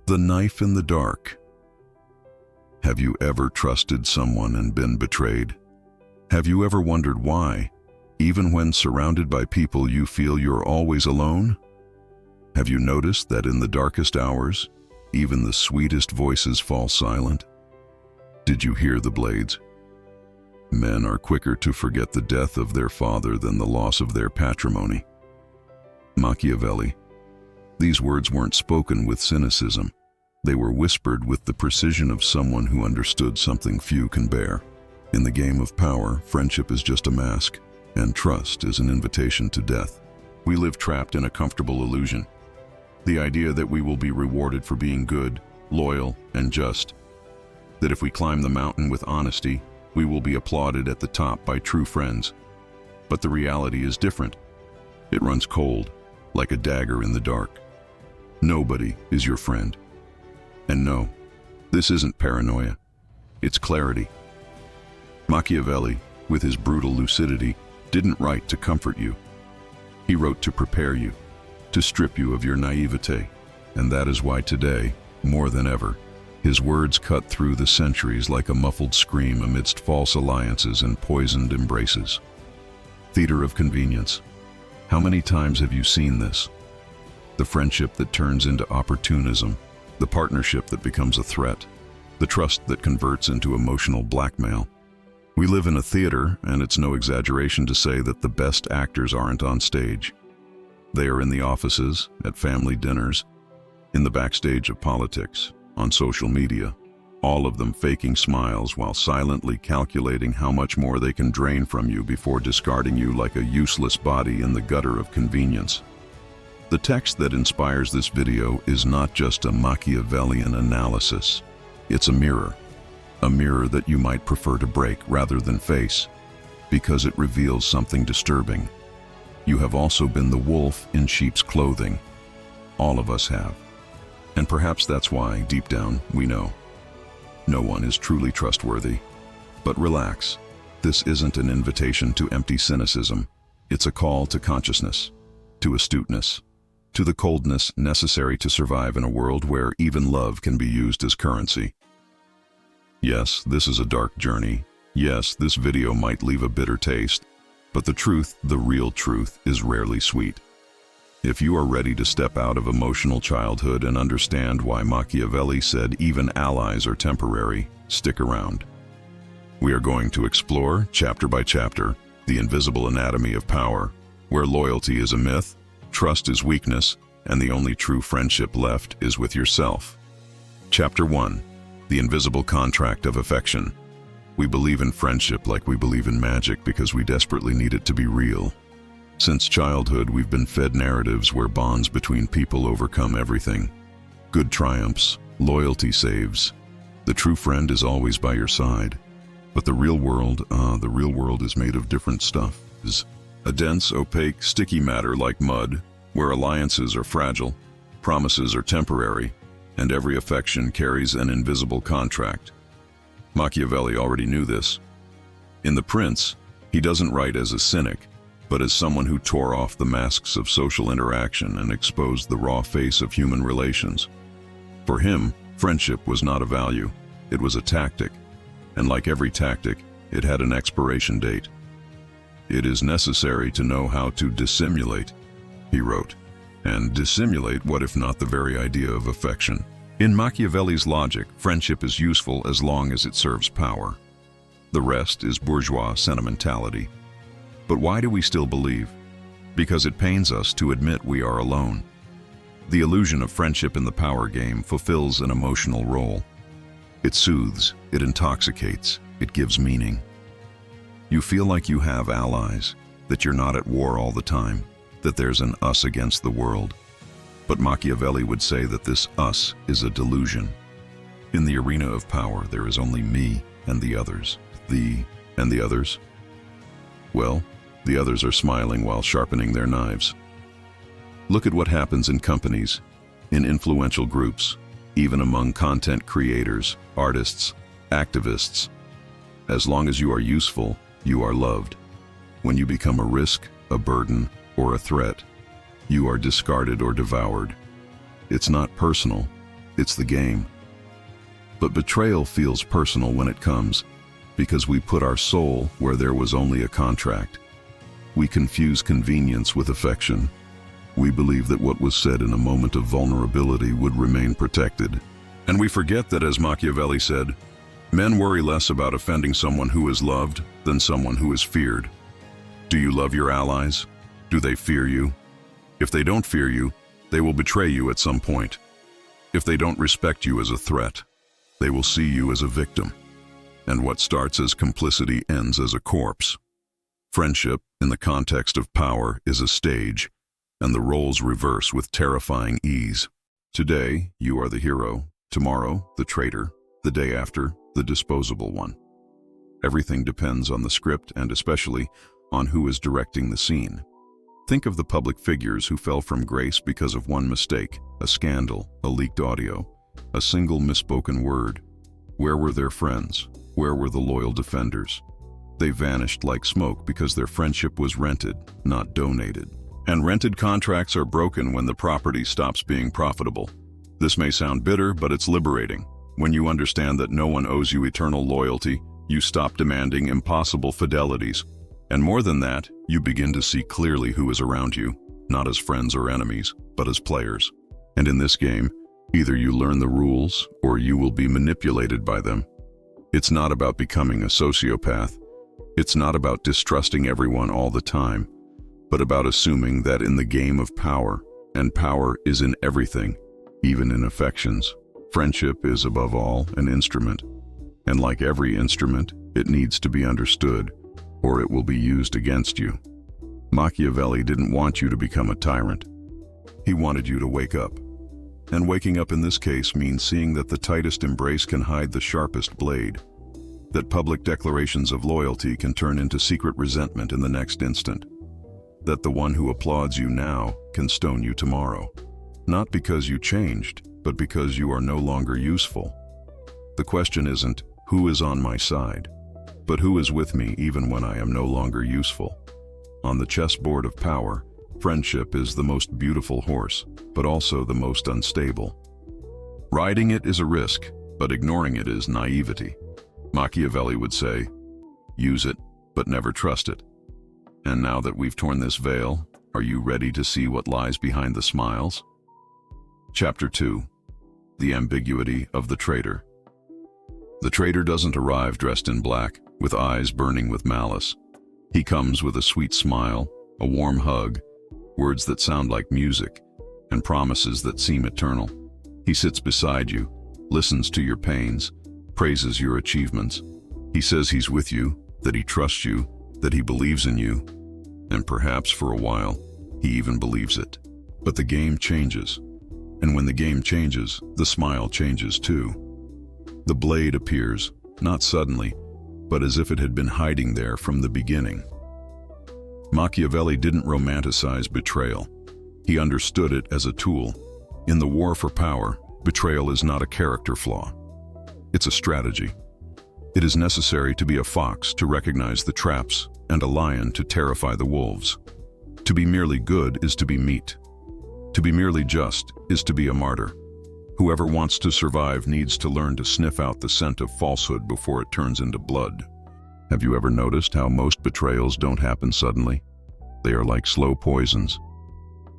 The knife in the dark. Have you ever trusted someone and been betrayed? Have you ever wondered why, even when surrounded by people, you feel you're always alone? Have you noticed that in the darkest hours, even the sweetest voices fall silent? Did you hear the blades? Men are quicker to forget the death of their father than the loss of their patrimony. Machiavelli. These words weren't spoken with cynicism. They were whispered with the precision of someone who understood something few can bear. In the game of power, friendship is just a mask, and trust is an invitation to death. We live trapped in a comfortable illusion. The idea that we will be rewarded for being good, loyal, and just. That if we climb the mountain with honesty, we will be applauded at the top by true friends. But the reality is different. It runs cold, like a dagger in the dark. Nobody is your friend. And no, this isn't paranoia. It's clarity. Machiavelli, with his brutal lucidity, didn't write to comfort you. He wrote to prepare you, to strip you of your naivete. And that is why today, more than ever, his words cut through the centuries like a muffled scream amidst false alliances and poisoned embraces. Theater of convenience. How many times have you seen this? The friendship that turns into opportunism, the partnership that becomes a threat, the trust that converts into emotional blackmail. We live in a theater, and it's no exaggeration to say that the best actors aren't on stage. They are in the offices, at family dinners, in the backstage of politics, on social media, all of them faking smiles while silently calculating how much more they can drain from you before discarding you like a useless body in the gutter of convenience. The text that inspires this video is not just a Machiavellian analysis. It's a mirror that you might prefer to break rather than face, because it reveals something disturbing. You have also been the wolf in sheep's clothing. All of us have. And perhaps that's why, deep down, we know. No one is truly trustworthy. But relax. This isn't an invitation to empty cynicism. It's a call to consciousness, to astuteness, to the coldness necessary to survive in a world where even love can be used as currency. Yes, this is a dark journey. Yes, this video might leave a bitter taste, but the truth, the real truth, is rarely sweet. If you are ready to step out of emotional childhood and understand why Machiavelli said even allies are temporary, stick around. We are going to explore, chapter by chapter, the invisible anatomy of power, where loyalty is a myth, trust is weakness, and the only true friendship left is with yourself. Chapter 1. The invisible contract of affection. We believe in friendship like we believe in magic because we desperately need it to be real. Since childhood, we've been fed narratives where bonds between people overcome everything. Good triumphs, loyalty saves. The true friend is always by your side. But the real world is made of different stuff. Is a dense, opaque, sticky matter like mud, where alliances are fragile, promises are temporary, and every affection carries an invisible contract. Machiavelli already knew this. In The Prince, he doesn't write as a cynic, but as someone who tore off the masks of social interaction and exposed the raw face of human relations. For him, friendship was not a value, it was a tactic, and like every tactic, it had an expiration date. It is necessary to know how to dissimulate, he wrote. And dissimulate, what if not the very idea of affection? In Machiavelli's logic, friendship is useful as long as it serves power. The rest is bourgeois sentimentality. But why do we still believe? Because it pains us to admit we are alone. The illusion of friendship in the power game fulfills an emotional role. It soothes, it intoxicates, it gives meaning. You feel like you have allies, that you're not at war all the time, that there's an us against the world. But Machiavelli would say that this us is a delusion. In the arena of power, there is only me and the others. And the others? Well, the others are smiling while sharpening their knives. Look at what happens in companies, in influential groups, even among content creators, artists, activists. As long as you are useful, you are loved. When you become a risk, a burden, or a threat, you are discarded or devoured. It's not personal, It's the game. But betrayal feels personal when it comes, because we put our soul where there was only a contract. We confuse convenience with affection. We believe that what was said in a moment of vulnerability would remain protected. And we forget that, as Machiavelli said, men worry less about offending someone who is loved than someone who is feared. Do you love your allies? Do they fear you? If they don't fear you, they will betray you at some point. If they don't respect you as a threat, they will see you as a victim. And what starts as complicity ends as a corpse. Friendship, in the context of power, is a stage, and the roles reverse with terrifying ease. Today, you are the hero. Tomorrow, the traitor. The day after, the disposable one. Everything depends on the script and especially on who is directing the scene. Think of the public figures who fell from grace because of one mistake, a scandal, a leaked audio, a single misspoken word. Where were their friends? Where were the loyal defenders? They vanished like smoke because their friendship was rented, not donated. And rented contracts are broken when the property stops being profitable. This may sound bitter, but it's liberating. When you understand that no one owes you eternal loyalty, you stop demanding impossible fidelities. And more than that, you begin to see clearly who is around you, not as friends or enemies, but as players. And in this game, either you learn the rules or you will be manipulated by them. It's not about becoming a sociopath. It's not about distrusting everyone all the time, but about assuming that in the game of power, and power is in everything, even in affections, friendship is above all an instrument. And like every instrument, it needs to be understood, or it will be used against you. Machiavelli didn't want you to become a tyrant. He wanted you to wake up. And waking up in this case means seeing that the tightest embrace can hide the sharpest blade, that public declarations of loyalty can turn into secret resentment in the next instant, that the one who applauds you now can stone you tomorrow, not because you changed, but because you are no longer useful. The question isn't, who is on my side, but who is with me even when I am no longer useful. On the chessboard of power, friendship is the most beautiful horse, but also the most unstable. Riding it is a risk, but ignoring it is naivety. Machiavelli would say, use it, but never trust it. And now that we've torn this veil, are you ready to see what lies behind the smiles? Chapter 2. The ambiguity of the traitor. The traitor doesn't arrive dressed in black, with eyes burning with malice. He comes with a sweet smile, a warm hug, words that sound like music, and promises that seem eternal. He sits beside you, listens to your pains, praises your achievements. He says he's with you, that he trusts you, that he believes in you, and perhaps for a while, he even believes it. But the game changes, and when the game changes, the smile changes too. The blade appears, not suddenly, but as if it had been hiding there from the beginning. Machiavelli didn't romanticize betrayal. He understood it as a tool. In the war for power, betrayal is not a character flaw. It's a strategy. It is necessary to be a fox to recognize the traps and a lion to terrify the wolves. To be merely good is to be meat. To be merely just is to be a martyr. Whoever wants to survive needs to learn to sniff out the scent of falsehood before it turns into blood. Have you ever noticed how most betrayals don't happen suddenly? They are like slow poisons.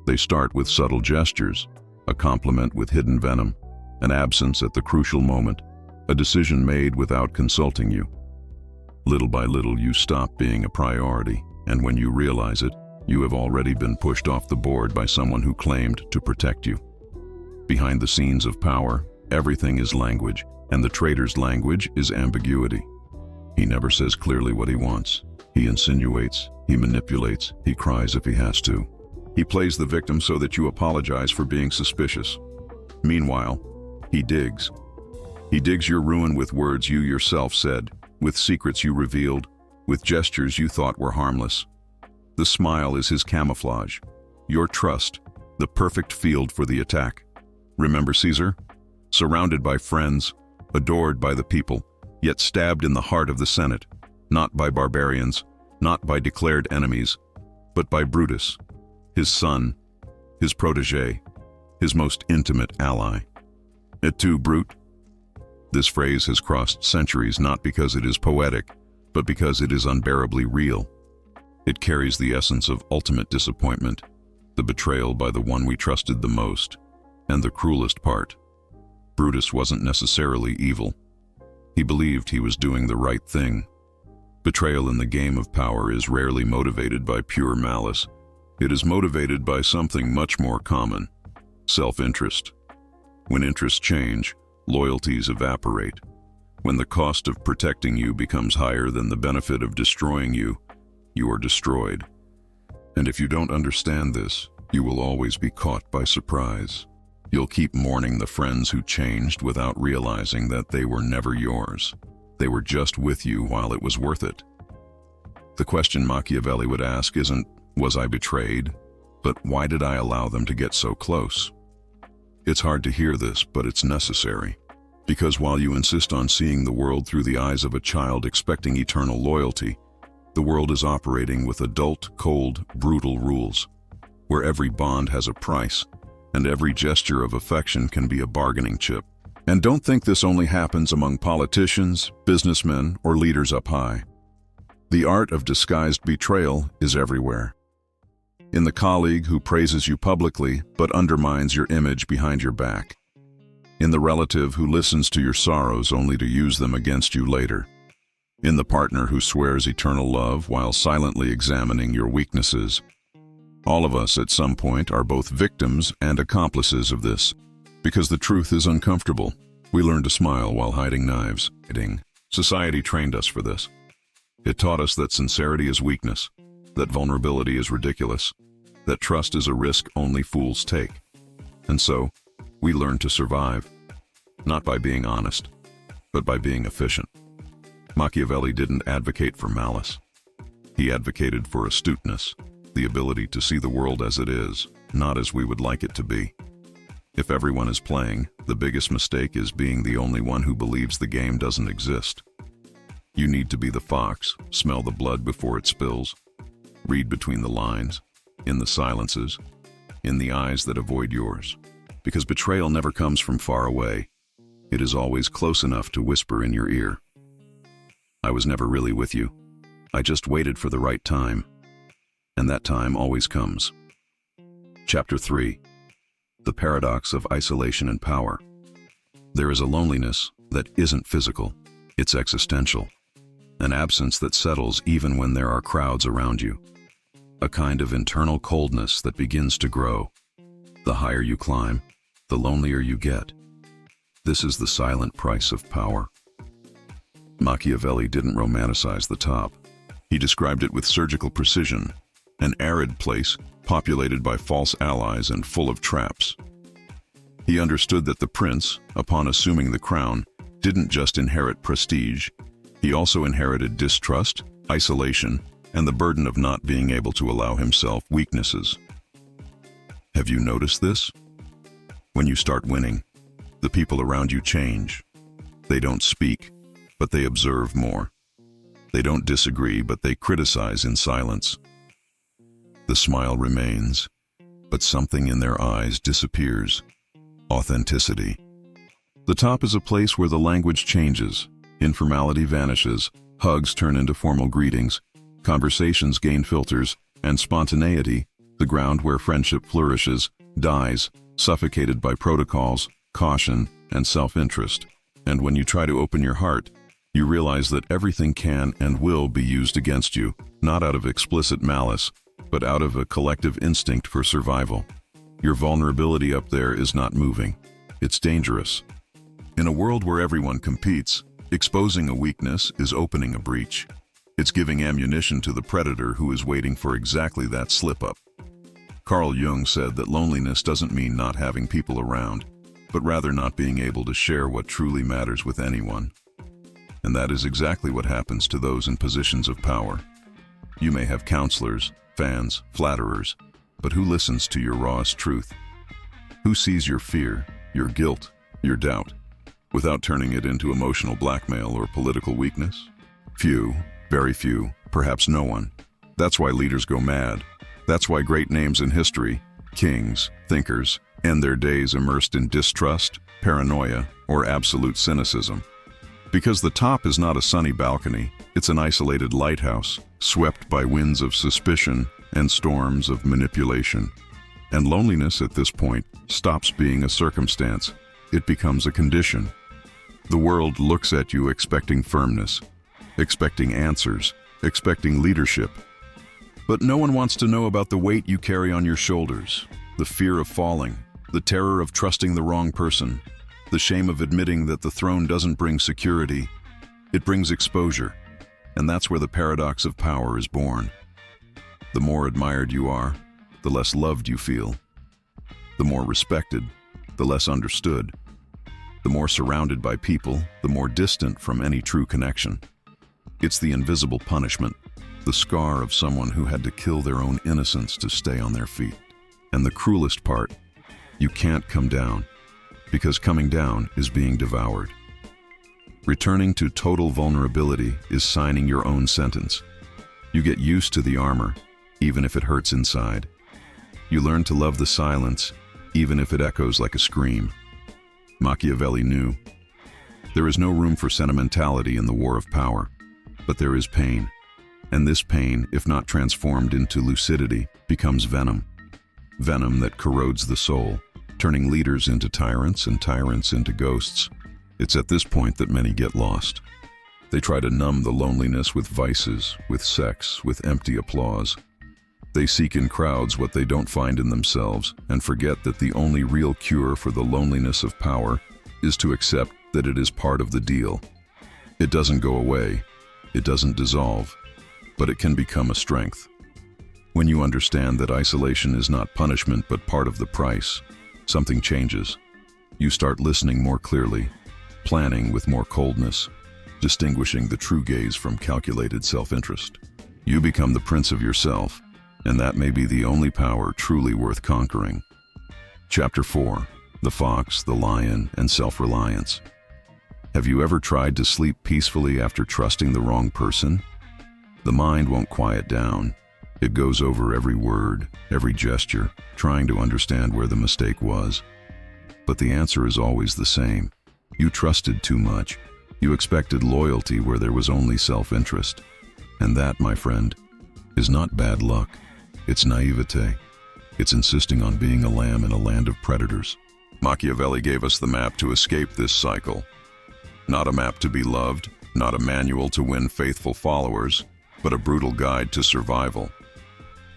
They start with subtle gestures, a compliment with hidden venom, an absence at the crucial moment, a decision made without consulting you. Little by little, you stop being a priority, and when you realize it, you have already been pushed off the board by someone who claimed to protect you. Behind the scenes of power, everything is language, and the traitor's language is ambiguity. He never says clearly what he wants. He insinuates, he manipulates, he cries if he has to. He plays the victim so that you apologize for being suspicious. Meanwhile, he digs. He digs your ruin with words you yourself said, with secrets you revealed, with gestures you thought were harmless. The smile is his camouflage. Your trust, the perfect field for the attack. Remember Caesar? Surrounded by friends, adored by the people, yet stabbed in the heart of the Senate, not by barbarians, not by declared enemies, but by Brutus, his son, his protege, his most intimate ally. Et tu, brute? This phrase has crossed centuries not because it is poetic, but because it is unbearably real. It carries the essence of ultimate disappointment, the betrayal by the one we trusted the most, and the cruelest part. Brutus wasn't necessarily evil. He believed he was doing the right thing. Betrayal in the game of power is rarely motivated by pure malice. It is motivated by something much more common: self-interest. When interests change, loyalties evaporate. When the cost of protecting you becomes higher than the benefit of destroying you, you are destroyed. And if you don't understand this, you will always be caught by surprise. You'll keep mourning the friends who changed without realizing that they were never yours. They were just with you while it was worth it. The question Machiavelli would ask isn't, was I betrayed? But why did I allow them to get so close? It's hard to hear this, but it's necessary. Because while you insist on seeing the world through the eyes of a child expecting eternal loyalty, the world is operating with adult, cold, brutal rules, where every bond has a price, and every gesture of affection can be a bargaining chip. And don't think this only happens among politicians, businessmen, or leaders up high. The art of disguised betrayal is everywhere. In the colleague who praises you publicly but undermines your image behind your back. In the relative who listens to your sorrows only to use them against you later. In the partner who swears eternal love while silently examining your weaknesses. All of us at some point are both victims and accomplices of this. Because the truth is uncomfortable, we learn to smile while hiding knives. Society trained us for this. It taught us that sincerity is weakness, that vulnerability is ridiculous, that trust is a risk only fools take. And so, we learn to survive, not by being honest, but by being efficient. Machiavelli didn't advocate for malice. He advocated for astuteness, the ability to see the world as it is, not as we would like it to be. If everyone is playing, the biggest mistake is being the only one who believes the game doesn't exist. You need to be the fox, smell the blood before it spills, read between the lines, in the silences, in the eyes that avoid yours. Because betrayal never comes from far away. It is always close enough to whisper in your ear. I was never really with you. I just waited for the right time. And that time always comes. Chapter 3. The Paradox of Isolation and Power. There is a loneliness that isn't physical. It's existential. An absence that settles even when there are crowds around you. A kind of internal coldness that begins to grow. The higher you climb, the lonelier you get. This is the silent price of power. Machiavelli didn't romanticize the top. He described it with surgical precision, an arid place populated by false allies and full of traps. He understood that the prince, upon assuming the crown, didn't just inherit prestige. He also inherited distrust, isolation, and the burden of not being able to allow himself weaknesses. Have you noticed this? When you start winning, the people around you change. They don't speak, but they observe more. They don't disagree, but they criticize in silence. The smile remains, but something in their eyes disappears. Authenticity. The top is a place where the language changes, informality vanishes, hugs turn into formal greetings, conversations gain filters, and spontaneity, the ground where friendship flourishes, dies, suffocated by protocols, caution, and self-interest. And when you try to open your heart, you realize that everything can and will be used against you, not out of explicit malice, but out of a collective instinct for survival. Your vulnerability up there is not moving. It's dangerous. In a world where everyone competes, exposing a weakness is opening a breach. It's giving ammunition to the predator who is waiting for exactly that slip-up. Carl Jung said that loneliness doesn't mean not having people around, but rather not being able to share what truly matters with anyone. And that is exactly what happens to those in positions of power. You may have counselors, fans, flatterers, but who listens to your rawest truth? Who sees your fear, your guilt, your doubt, without turning it into emotional blackmail or political weakness? Few, very few, perhaps no one. That's why leaders go mad. That's why great names in history, kings, thinkers, end their days immersed in distrust, paranoia, or absolute cynicism. Because the top is not a sunny balcony, it's an isolated lighthouse, swept by winds of suspicion and storms of manipulation. And loneliness at this point stops being a circumstance. It becomes a condition. The world looks at you expecting firmness, expecting answers, expecting leadership. But no one wants to know about the weight you carry on your shoulders, the fear of falling, the terror of trusting the wrong person, the shame of admitting that the throne doesn't bring security, it brings exposure. And that's where the paradox of power is born. The more admired you are, the less loved you feel. The more respected, the less understood. The more surrounded by people, the more distant from any true connection. It's the invisible punishment, the scar of someone who had to kill their own innocence to stay on their feet. And the cruelest part, you can't come down, because coming down is being devoured. Returning to total vulnerability is signing your own sentence. You get used to the armor, even if it hurts inside. You learn to love the silence, even if it echoes like a scream. Machiavelli knew, there is no room for sentimentality in the war of power, but there is pain. And this pain, if not transformed into lucidity, becomes venom. Venom that corrodes the soul, turning leaders into tyrants and tyrants into ghosts. It's at this point that many get lost. They try to numb the loneliness with vices, with sex, with empty applause. They seek in crowds what they don't find in themselves and forget that the only real cure for the loneliness of power is to accept that it is part of the deal. It doesn't go away, it doesn't dissolve, but it can become a strength. When you understand that isolation is not punishment but part of the price, something changes. You start listening more clearly, planning with more coldness, distinguishing the true gaze from calculated self-interest. You become the prince of yourself, and that may be the only power truly worth conquering. Chapter 4. The Fox, the Lion, and Self-Reliance. Have you ever tried to sleep peacefully after trusting the wrong person? The mind won't quiet down. It goes over every word, every gesture, trying to understand where the mistake was. But the answer is always the same. You trusted too much. You expected loyalty where there was only self-interest. And that, my friend, is not bad luck. It's naivete. It's insisting on being a lamb in a land of predators. Machiavelli gave us the map to escape this cycle. Not a map to be loved, not a manual to win faithful followers, but a brutal guide to survival.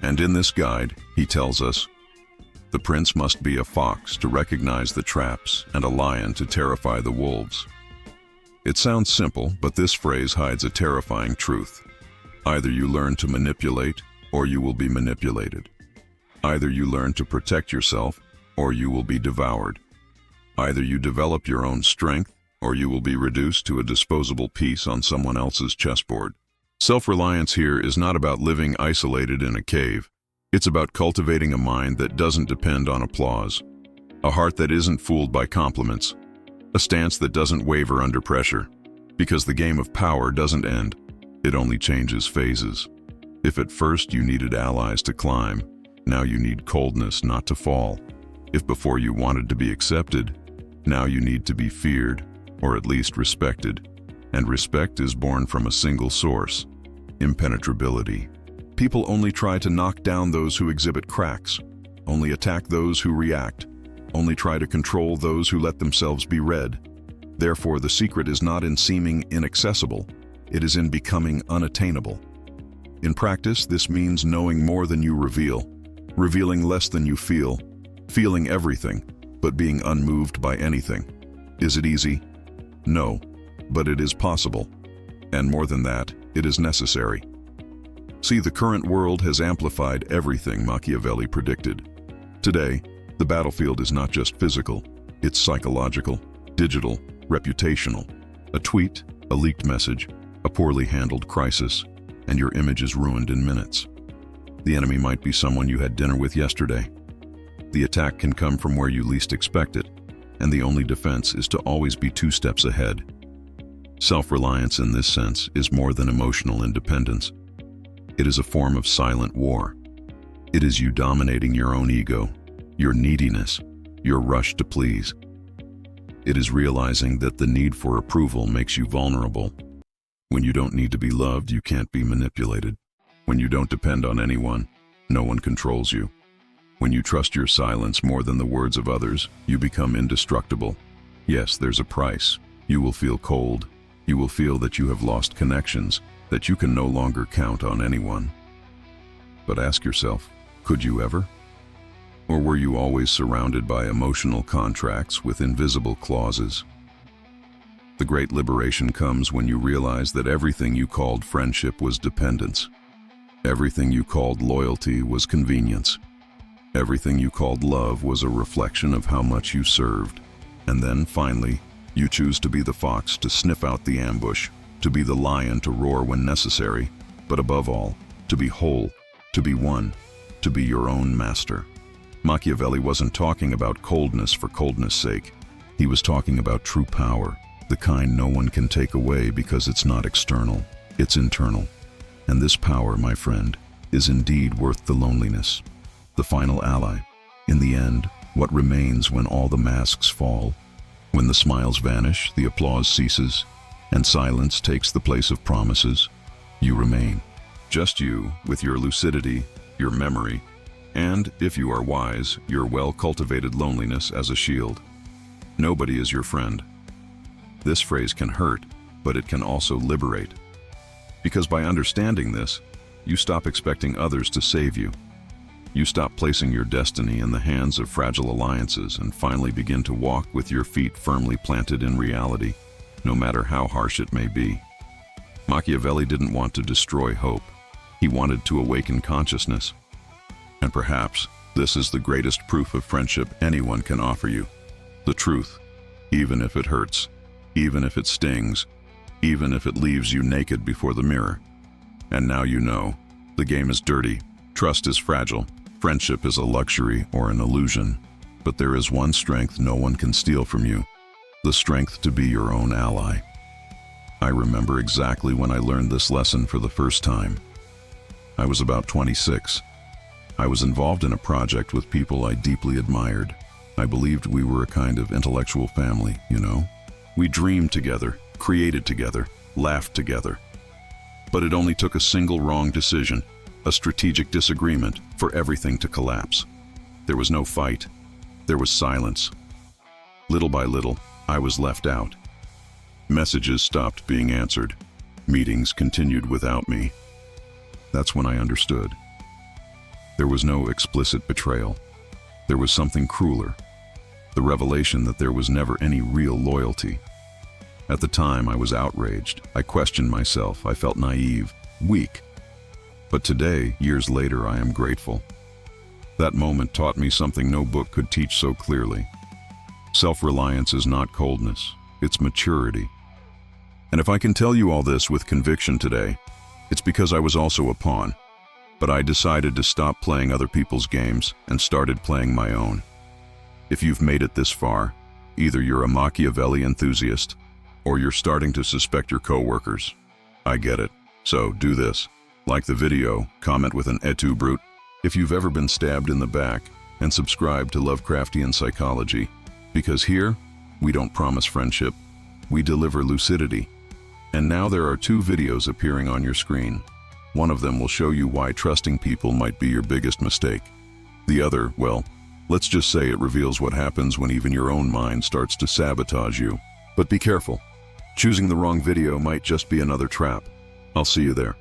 And in this guide, he tells us, the prince must be a fox to recognize the traps and a lion to terrify the wolves. It sounds simple, but this phrase hides a terrifying truth. Either you learn to manipulate, or you will be manipulated. Either you learn to protect yourself, or you will be devoured. Either you develop your own strength, or you will be reduced to a disposable piece on someone else's chessboard. Self-reliance here is not about living isolated in a cave. It's about cultivating a mind that doesn't depend on applause, a heart that isn't fooled by compliments, a stance that doesn't waver under pressure. Because the game of power doesn't end, it only changes phases. If at first you needed allies to climb, now you need coldness not to fall. If before you wanted to be accepted, now you need to be feared, or at least respected. And respect is born from a single source: impenetrability. People only try to knock down those who exhibit cracks, only attack those who react, only try to control those who let themselves be read. Therefore, the secret is not in seeming inaccessible, it is in becoming unattainable. In practice, this means knowing more than you reveal, revealing less than you feel, feeling everything, but being unmoved by anything. Is it easy? No, but it is possible. And more than that, it is necessary. See, the current world has amplified everything Machiavelli predicted. Today, the battlefield is not just physical, it's psychological, digital, reputational. A tweet, a leaked message, a poorly handled crisis, and your image is ruined in minutes. The enemy might be someone you had dinner with yesterday. The attack can come from where you least expect it, and the only defense is to always be 2 steps ahead. Self-reliance in this sense is more than emotional independence. It is a form of silent war. It is you dominating your own ego, your neediness, your rush to please. It is realizing that the need for approval makes you vulnerable. When you don't need to be loved, you can't be manipulated. When you don't depend on anyone, no one controls you. When you trust your silence more than the words of others, you become indestructible. Yes, there's a price. You will feel cold. You will feel that you have lost connections, that you can no longer count on anyone. But ask yourself, could you ever? Or were you always surrounded by emotional contracts with invisible clauses? The great liberation comes when you realize that everything you called friendship was dependence. Everything you called loyalty was convenience. Everything you called love was a reflection of how much you served. And then, finally, you choose to be the fox to sniff out the ambush, to be the lion to roar when necessary, but above all, to be whole, to be one, to be your own master. Machiavelli wasn't talking about coldness for coldness' sake. He was talking about true power, the kind no one can take away because it's not external, it's internal. And this power, my friend, is indeed worth the loneliness. The final ally. In the end, what remains when all the masks fall? When the smiles vanish, the applause ceases, and silence takes the place of promises, you remain. Just you, with your lucidity, your memory, and, if you are wise, your well-cultivated loneliness as a shield. Nobody is your friend. This phrase can hurt, but it can also liberate. Because by understanding this, you stop expecting others to save you. You stop placing your destiny in the hands of fragile alliances and finally begin to walk with your feet firmly planted in reality, no matter how harsh it may be. Machiavelli didn't want to destroy hope. He wanted to awaken consciousness. And perhaps this is the greatest proof of friendship anyone can offer you. The truth, even if it hurts, even if it stings, even if it leaves you naked before the mirror. And now you know, the game is dirty, trust is fragile, friendship is a luxury or an illusion. But there is one strength no one can steal from you, the strength to be your own ally. I remember exactly when I learned this lesson for the first time. I was about 26. I was involved in a project with people I deeply admired. I believed we were a kind of intellectual family, you know? We dreamed together, created together, laughed together. But it only took a single wrong decision, a strategic disagreement, for everything to collapse. There was no fight. There was silence. Little by little, I was left out. Messages stopped being answered. Meetings continued without me. That's when I understood. There was no explicit betrayal. There was something crueler. The revelation that there was never any real loyalty. At the time, I was outraged. I questioned myself. I felt naive, weak. But today, years later, I am grateful. That moment taught me something no book could teach so clearly. Self-reliance is not coldness, it's maturity. And if I can tell you all this with conviction today, it's because I was also a pawn. But I decided to stop playing other people's games and started playing my own. If you've made it this far, either you're a Machiavelli enthusiast or you're starting to suspect your coworkers. I get it. So do this. Like the video, comment with an "Et tu, brute" if you've ever been stabbed in the back, and subscribe to Lovecraftian Psychology, because here, we don't promise friendship, we deliver lucidity. And now there are 2 videos appearing on your screen. One of them will show you why trusting people might be your biggest mistake. The other, well, let's just say it reveals what happens when even your own mind starts to sabotage you. But be careful. Choosing the wrong video might just be another trap. I'll see you there.